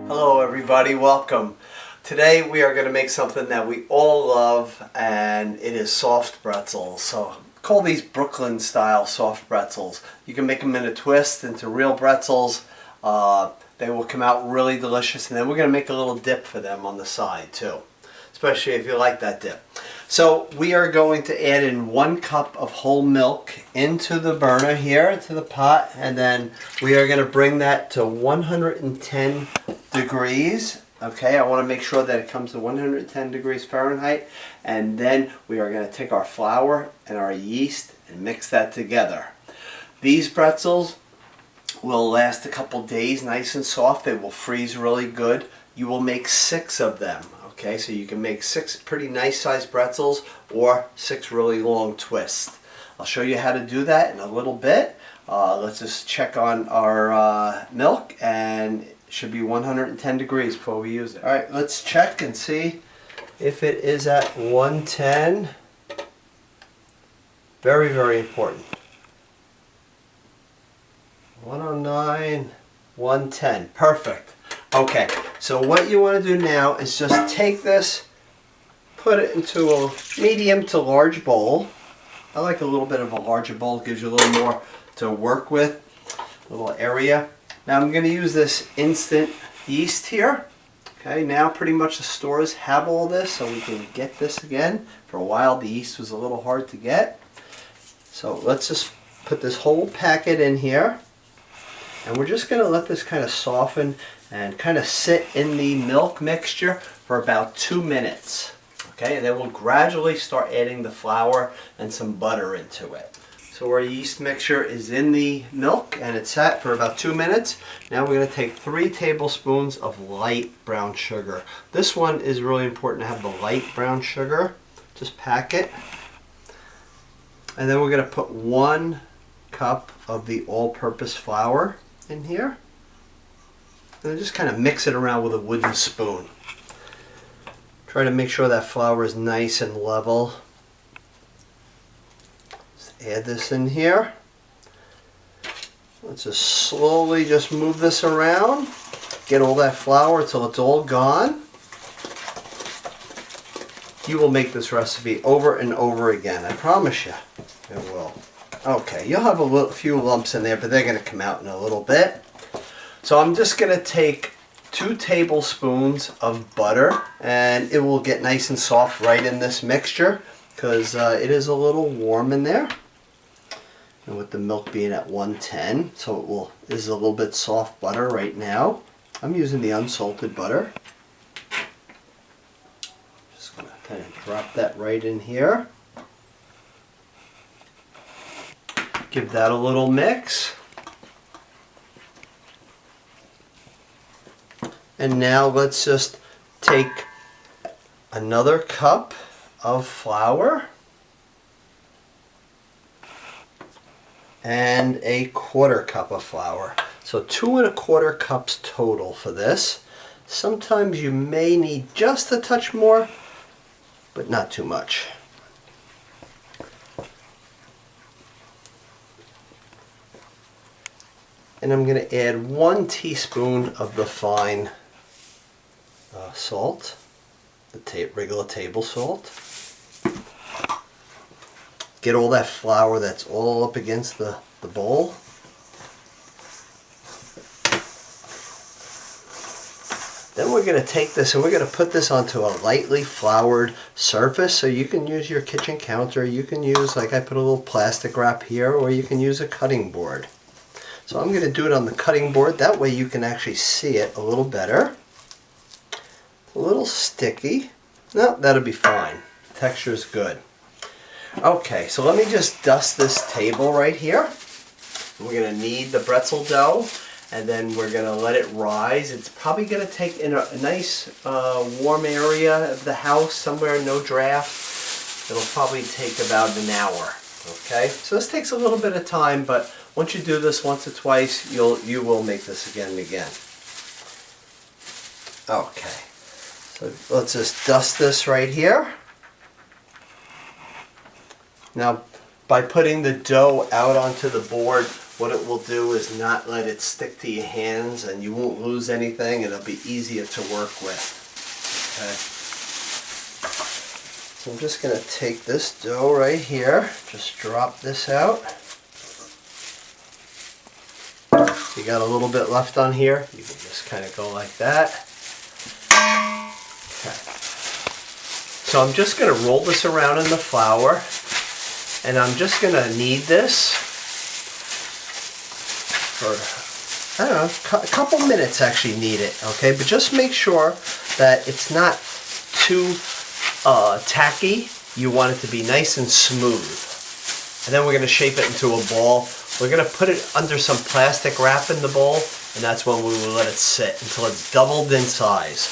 Hello everybody, welcome. Today we are going to make something that we all love, and it is soft pretzels. So call these Brooklyn style soft pretzels. You can make them in a twist into real pretzels. They will come out really delicious, and then we're going to make a little dip for them on the side too, especially if you like that dip. So we are going to add in 1 cup of whole milk into the burner here, into the pot, and then we are going to bring that to 110 degrees. Okay, I want to make sure that it comes to 110 degrees Fahrenheit, and then we are going to take our flour and our yeast and mix that together. These pretzels will last a couple days nice and soft. They will freeze really good. You will make 6 of them. Okay, so you can make 6 pretty nice sized pretzels or 6 really long twists. I'll show you how to do that in a little bit. Let's just check on our milk, and it should be 110 degrees before we use it. Alright, let's check and see if it is at 110. Very, very important. 109, 110. Perfect. Okay, so what you want to do now is just take this, put it into a medium to large bowl. I like a little bit of a larger bowl, gives you a little more to work with, a little area. Now I'm going to use this instant yeast here. Okay, now pretty much the stores have all this, so we can get this again. For a while the yeast was a little hard to get. So let's just put this whole packet in here. And we're just going to let this kind of soften and kind of sit in the milk mixture for about 2 minutes. Okay, and then we'll gradually start adding the flour and some butter into it. So our yeast mixture is in the milk and it's sat for about 2 minutes. Now we're going to take 3 tablespoons of light brown sugar. This one is really important to have the light brown sugar. Just pack it. And then we're going to put 1 cup of the all-purpose flour in here, and then just kind of mix it around with a wooden spoon. Try to make sure that flour is nice and level. Just add this in here. Let's just slowly just move this around, get all that flour till it's all gone. You will make this recipe over and over again, I promise you it will. Okay, you'll have a few lumps in there, but they're going to come out in a little bit. So I'm just going to take 2 tablespoons of butter, and it will get nice and soft right in this mixture because it is a little warm in there. And with the milk being at 110, so this is a little bit soft butter right now. I'm using the unsalted butter. Just going to kind of drop that right in here. Give that a little mix. And now let's just take another cup of flour and a 1/4 cup of flour. So 2 1/4 cups total for this. Sometimes you may need just a touch more, but not too much. And I'm going to add 1 teaspoon of the fine salt, the regular table salt. Get all that flour that's all up against the bowl. Then we're going to take this and we're going to put this onto a lightly floured surface. So you can use your kitchen counter, you can use, like I put a little plastic wrap here, or you can use a cutting board. So I'm going to do it on the cutting board, that way you can actually see it a little better. A little sticky. No, that'll be fine. Texture is good. Okay, so let me just dust this table right here. We're going to knead the pretzel dough, and then we're going to let it rise. It's probably going to take in a nice warm area of the house, somewhere no draft. It'll probably take about an hour. Okay, so this takes a little bit of time, but once you do this once or twice, you will make this again and again. Okay, so let's just dust this right here. Now, by putting the dough out onto the board, what it will do is not let it stick to your hands, and you won't lose anything, and it'll be easier to work with. Okay. So I'm just going to take this dough right here, just drop this out. If you got a little bit left on here, you can just kind of go like that. Okay. So I'm just going to roll this around in the flour, and I'm just going to knead this for, I don't know, a couple minutes actually knead it, okay? But just make sure that it's not too tacky. You want it to be nice and smooth. And then we're going to shape it into a ball. We're going to put it under some plastic wrap in the bowl, and that's when we will let it sit until it's doubled in size.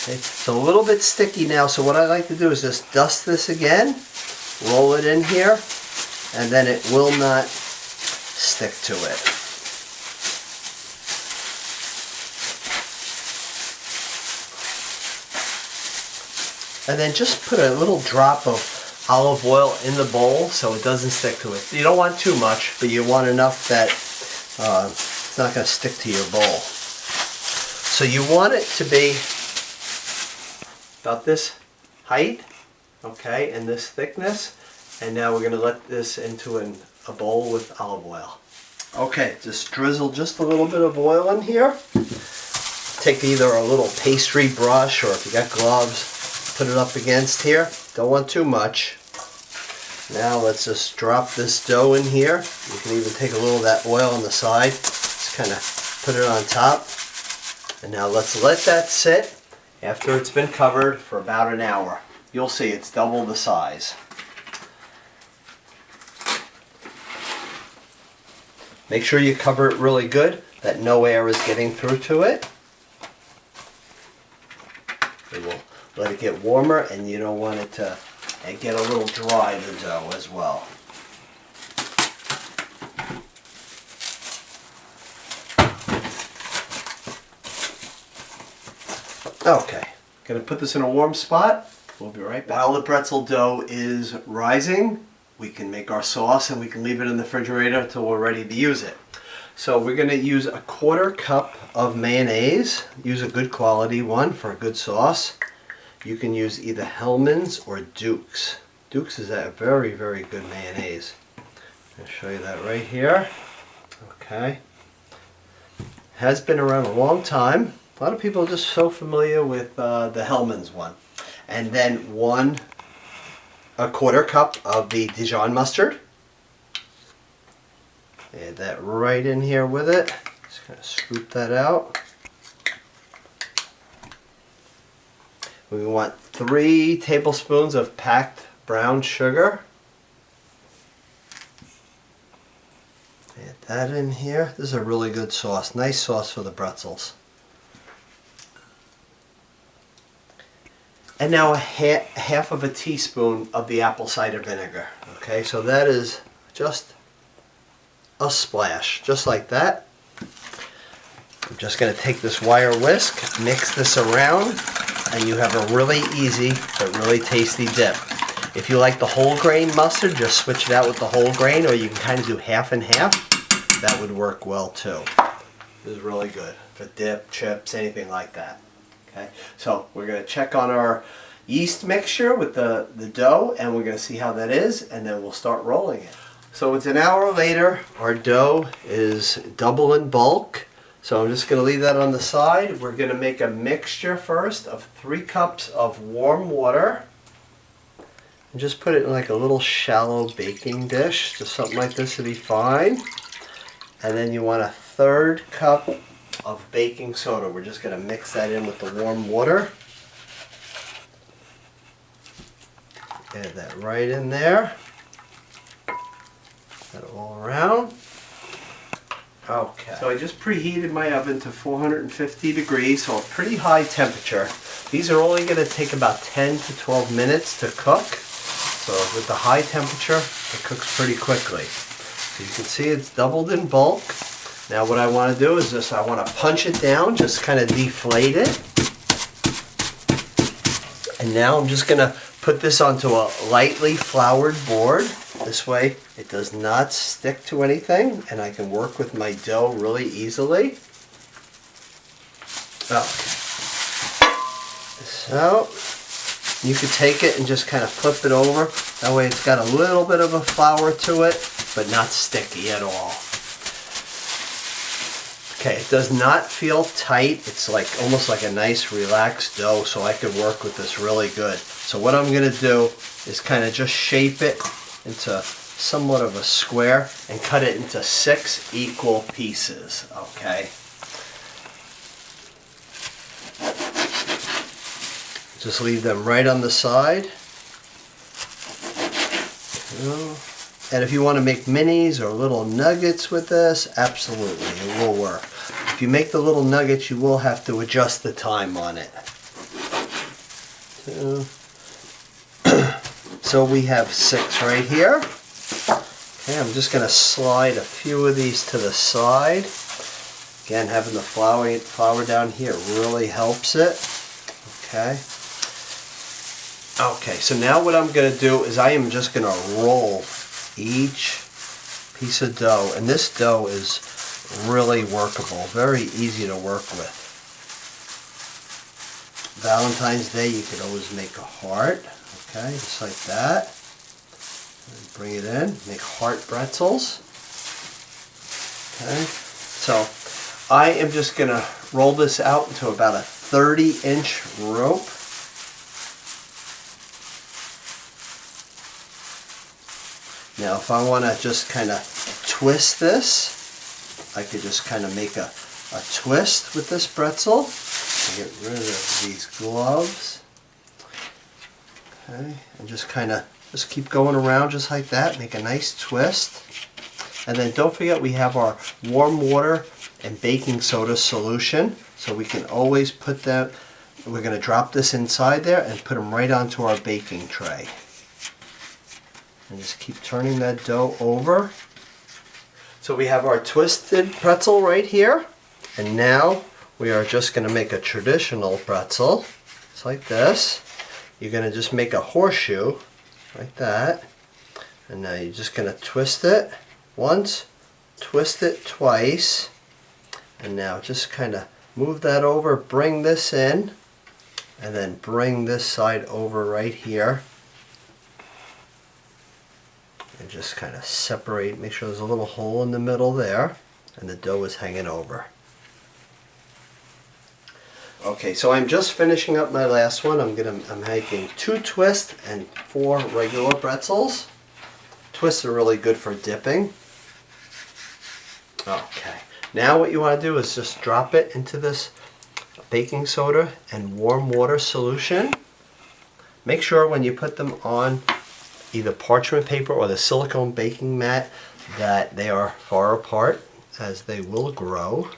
Okay, it's a little bit sticky now, so what I like to do is just dust this again, roll it in here, and then it will not stick to it. And then just put a little drop of olive oil in the bowl so it doesn't stick to it. You don't want too much, but you want enough that it's not going to stick to your bowl. So you want it to be about this height, okay, and this thickness. And now we're going to let this into a bowl with olive oil. Okay, just drizzle just a little bit of oil in here. Take either a little pastry brush, or if you got gloves, put it up against here. Don't want too much. Now let's just drop this dough in here. You can even take a little of that oil on the side. Just kind of put it on top. And now let's let that sit after it's been covered for about an hour. You'll see it's double the size. Make sure you cover it really good, that no air is getting through to it. It will let it get warmer, and you don't want it to get a little dry, the dough, as well. Okay, gonna put this in a warm spot. We'll be right back. While the pretzel dough is rising, we can make our sauce, and we can leave it in the refrigerator until we're ready to use it. So we're going to use a 1/4 cup of mayonnaise. Use a good quality one for a good sauce. You can use either Hellmann's or Duke's. Duke's is a very, very good mayonnaise. I'll show you that right here. Okay. Has been around a long time. A lot of people are just so familiar with the Hellmann's one. And then a 1/4 cup of the Dijon mustard. Add that right in here with it. Just kind of scoop that out. We want 3 tablespoons of packed brown sugar. Add that in here. This is a really good sauce. Nice sauce for the pretzels. And now half of a teaspoon of the apple cider vinegar. Okay, so that is just a splash, just like that. I'm just going to take this wire whisk, mix this around, and you have a really easy but really tasty dip. If you like the whole grain mustard, just switch it out with the whole grain, or you can kind of do half and half. That would work well too. This is really good for dip, chips, anything like that. Okay, so we're going to check on our yeast mixture with the dough, and we're going to see how that is, and then we'll start rolling it. So it's an hour later. Our dough is double in bulk. So I'm just going to leave that on the side. We're going to make a mixture first of 3 cups of warm water. And just put it in like a little shallow baking dish. Just something like this would be fine. And then you want a 1/3 cup of baking soda. We're just going to mix that in with the warm water. Add that right in there. That all around. Okay. So I just preheated my oven to 450 degrees, so a pretty high temperature. These are only going to take about 10 to 12 minutes to cook. So with the high temperature, it cooks pretty quickly. So you can see it's doubled in bulk. Now what I want to do is I want to punch it down, just kind of deflate it. And now I'm just going to put this onto a lightly floured board. This way it does not stick to anything and I can work with my dough really easily. Okay. So you could take it and just kind of flip it over. That way it's got a little bit of a flour to it, but not sticky at all. Okay, it does not feel tight. It's like almost like a nice relaxed dough, so I could work with this really good. So what I'm gonna do is kind of just shape it into somewhat of a square and cut it into 6 equal pieces, okay? Just leave them right on the side. And if you want to make minis or little nuggets with this, absolutely, it will work. If you make the little nuggets, you will have to adjust the time on it. So we have 6 right here. Okay, I'm just going to slide a few of these to the side. Again, having the flour down here really helps it. Okay. Okay, so now what I'm going to do is I am just going to roll each piece of dough, and this dough is really workable, very easy to work with. Valentine's Day, you could always make a heart, okay, just like that. And bring it in, make heart pretzels. Okay, so I am just going to roll this out into about a 30-inch rope. Now if I want to just kind of twist this, I could just kind of make a twist with this pretzel. Get rid of these gloves. Okay, and just kind of just keep going around just like that, make a nice twist. And then don't forget we have our warm water and baking soda solution, so we can always put that, we're going to drop this inside there and put them right onto our baking tray. And just keep turning that dough over. So we have our twisted pretzel right here. And now we are just going to make a traditional pretzel. It's like this. You're going to just make a horseshoe like that. And now you're just going to twist it once, twist it twice. And now just kind of move that over, bring this in, and then bring this side over right here. And just kind of separate, make sure there's a little hole in the middle there, and the dough is hanging over. Okay, so I'm just finishing up my last one. I'm making 2 twists and 4 regular pretzels. Twists are really good for dipping. Okay, now what you want to do is just drop it into this baking soda and warm water solution. Make sure when you put them on either parchment paper or the silicone baking mat that they are far apart, as they will grow.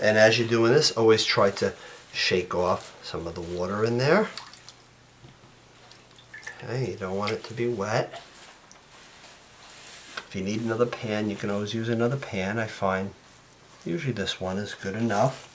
And as you're doing this, always try to shake off some of the water in there. Okay, you don't want it to be wet. If you need another pan, you can always use another pan. I find usually this one is good enough.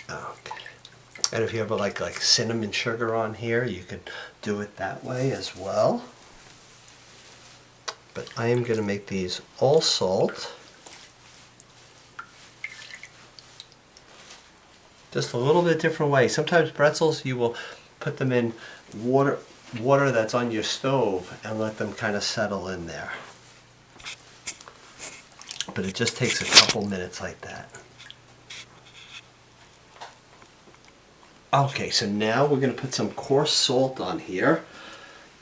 Okay. And if you have like cinnamon sugar on here, you could do it that way as well. But I am going to make these all salt. Just a little bit different way. Sometimes pretzels, you will put them in water that's on your stove and let them kind of settle in there. But it just takes a couple minutes like that. Okay, so now we're going to put some coarse salt on here.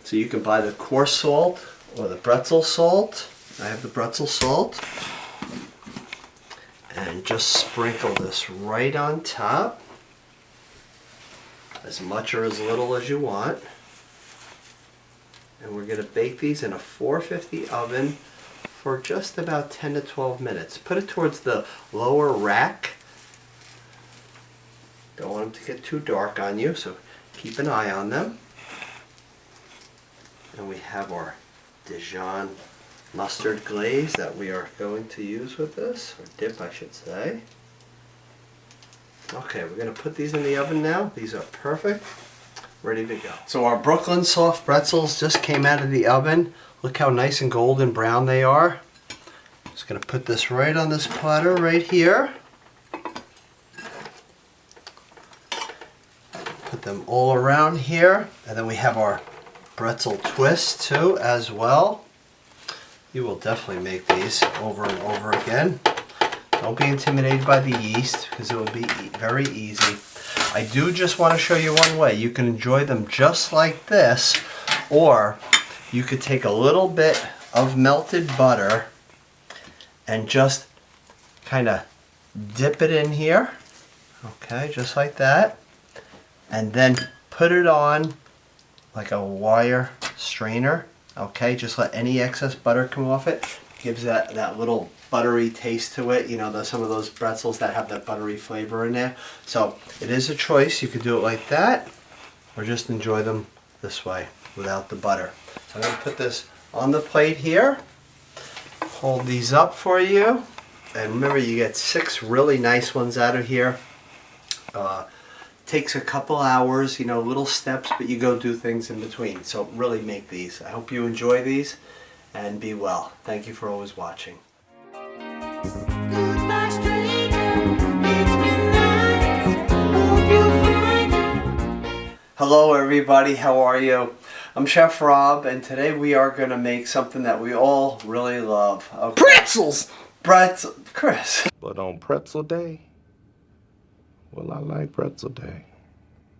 So you can buy the coarse salt or the pretzel salt. I have the pretzel salt. And just sprinkle this right on top. As much or as little as you want. And we're going to bake these in a 450 oven for just about 10 to 12 minutes. Put it towards the lower rack. Don't want them to get too dark on you, so keep an eye on them. And we have our Dijon mustard glaze that we are going to use with this, or dip I should say. Okay, we're going to put these in the oven now. These are perfect. Ready to go. So our Brooklyn soft pretzels just came out of the oven. Look how nice and golden brown they are. Just going to put this right on this platter right here. Put them all around here. And then we have our pretzel twist too as well. You will definitely make these over and over again. Don't be intimidated by the yeast because it will be very easy. I do just want to show you one way. You can enjoy them just like this, or you could take a little bit of melted butter and just kind of dip it in here. Okay, just like that. And then put it on like a wire strainer. Okay, just let any excess butter come off it. Gives that little buttery taste to it. You know, some of those pretzels that have that buttery flavor in there. So it is a choice. You could do it like that, or just enjoy them this way without the butter. So I'm going to put this on the plate here. Hold these up for you. And remember, you get 6 really nice ones out of here. Takes a couple hours, you know, little steps, but you go do things in between. So really make these. I hope you enjoy these and be well. Thank you for always watching. Hello everybody, how are you? I'm Chef Rob, and today we are going to make something that we all really love. Okay. Pretzels! Chris. But on pretzel day, well, I like pretzel day.